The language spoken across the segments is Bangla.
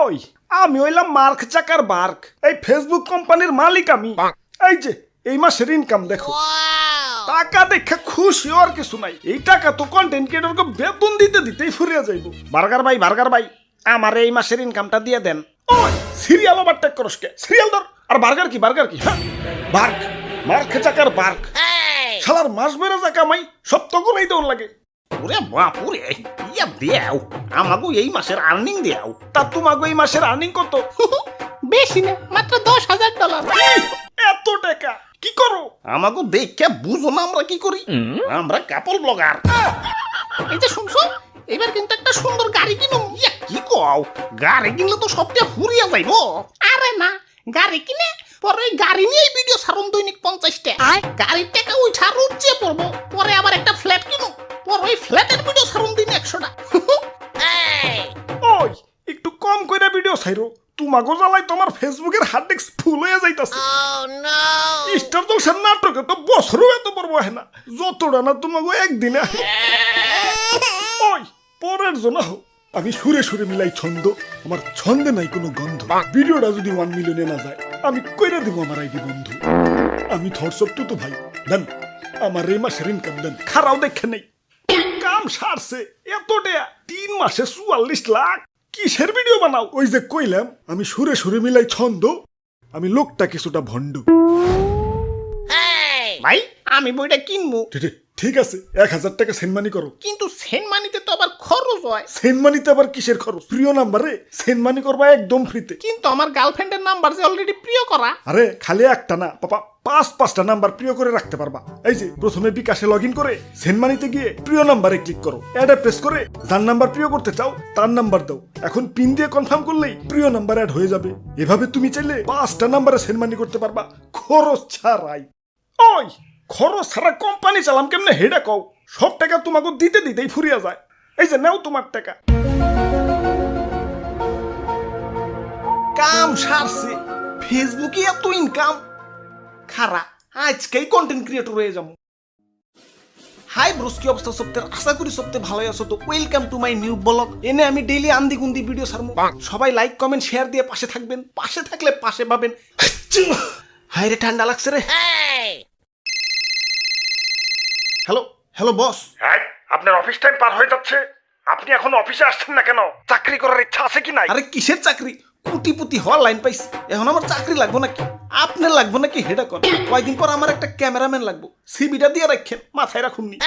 ওই আমি হইলাম মার্ক চাকার বার্ক, এই ফেসবুক কোম্পানির মালিক আমি। এই যে এই মাসের ইনকাম দেখো, টাকা দেখে খুশি আর কিছু নাই। এই টাকা তো কন্টেন্ট ক্রিয়েটরকে বেতন দিতে দিতেই ফুরিয়ে যাইব। বার্গার ভাই আমার এই মাসের ইনকামটা দিয়ে দেন। ওই সিরিয়াল ওভারটেক করস কে? সিরিয়াল ধর। আর বার্গার কি হ্যাঁ বার্ক, মার্ক চাকার বার্ক। শালার মাস বেড়ে যা কামাই সব তখনই দেওয়ার লাগে। ওরে বাপুরে, ইয়া দেও আমাগো এই মাসের আর্নিং দেও। তা তোমাকে এই মাসের আর্নিং কত? বেশি না, মাত্র $10,000। এত টাকা কি করো? আমাগো দেখে বুঝো না আমরা কি করি। আমরা কাপল ব্লগার। এই যে শুনছো, এবার কিন্তু একটা সুন্দর গাড়ি কিনুম। ইয়া কি কও, গাড়ি কিনলে তো সবটা ফুরিয়া যাইব। আরে না, গাড়ি কিনে পরে ওই গাড়ি নিয়ে ভিডিও ছাড়ুন দৈনিক 50টা। গাড়ির টাকা ওই ছাড় উঠছে পড়বো, পরে আবার একটা ফ্ল্যাট কিনুম, পরে ওই ফ্ল্যাটের ভিডিও ছাড়ুন দিন 100টা। ওই একটু কম কইরা ভিডিও ছাইরো, তোমাগো জ্বালাই তোমার ফেসবুকের হার্ড ডিস্ক ফুল হয়ে যাইতাছে। স্টার জলসার নাটকে তো বছরও এত পর্ব হয় না, যতটা না তোমাগো একদিনে আহে। ওই পরের জন্য হোক, আমি সুরে সুরে মিলাই ছন্দ, আমার ছন্দে নাই কোনো গন্ধ। ভিডিওটা যদি 1 মিলিয়নে না যায় আমি কইরা দিব আমার আইডি বন্ধু। আমি থটস অফ টুতু ভাই, দেন আমার এই মাসের ইনকাম দেন। খারাও দেখে নেই কাম সারছে এত টাকা, 3 মাসে 44 লাখ। কিসের ভিডিও বানাও? ওই যে কইলাম আমি সুরে সুরে মিলাই ছন্দ, আমি লোকটা কিছুটা ভণ্ড। ভাই আমি বইটা কিনবো, ঠিক আছে 1000 টাকা সেন্ড মানি করো। কিন্তু সেন্ট মানিতে তো আবার খরচ হয়। সেন্ড মানিতে আবার কিসের খরচ? প্রিয় নাম্বারে সেন্ড মানি করবা একদম ফ্রিতে। কিন্তু আমার গার্লফ্রেন্ডের নাম্বার যে অলরেডি প্রিয় করা। আরে খালি একটা না পাপা, 5-5টা নাম্বার প্রিয় করে রাখতে পারবা। এই যে প্রথমে বিকাশে লগ ইন করে সেন্ড মানিতে গিয়ে প্রিয় নাম্বারে ক্লিক করো, অ্যাডে প্রেস করে যার নাম্বার প্রিয় করতে চাও তার নাম্বার দাও। এখন পিন দিয়ে কনফার্ম করলেই প্রিয় নাম্বার অ্যাড হয়ে যাবে। এভাবে তুমি চাইলে 5টা নাম্বারে সেন্ড মানি করতে পারবা খরচ ছাড়াই। ওই খরচ ছাড়া কোম্পানি চালাম কেমনে হেডা কও? সব টাকা তোমাকে দিতে দিতেই ফুরিয়া যায়। এই যে নাও তোমার টাকা। কাম সারছে, ফেসবুকে এত ইনকাম। খারা আজকেই কন্টেন্ট ক্রিয়েটর হয়ে যাবো। হাই ব্রোস, কি অবস্থা সপ্তাহের? আশা করি সপ্তাহে ভালোই আছো। তো welcome to my new blog. এনে আমি ডেইলি আন্দি গুন্দি ভিডিও ছাড়বো। সবাই লাইক কমেন্ট শেয়ার দিয়ে পাশে থাকবেন, পাশে থাকলে পাশে পাবেন। হাই রে ঠান্ডা লাগছে রে। Hello boss. হ্যাঁ, আপনার অফিস টাইম পার হয়ে যাচ্ছে, আপনি এখন অফিসে আসছেন না কেন? চাকরি করার ইচ্ছা আছে কি নাই? আরে কিসের চাকরি? কোটিপতি হওয়ার লাইন পাইছি, এখন আমার চাকরি লাগবো নাকি? আপনার লাগবো নাকি হেডা কর। কয়েকদিন পর আমার একটা ক্যামেরাম্যান লাগবো, সিবিটা দিয়ে রাখেন, মাথায় রাখুননি।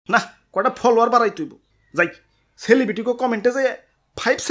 না কয়টা ফলোয়ার বাড়াই তুইব। যাই সেলিব্রিটিকে কমেন্টে যাই 5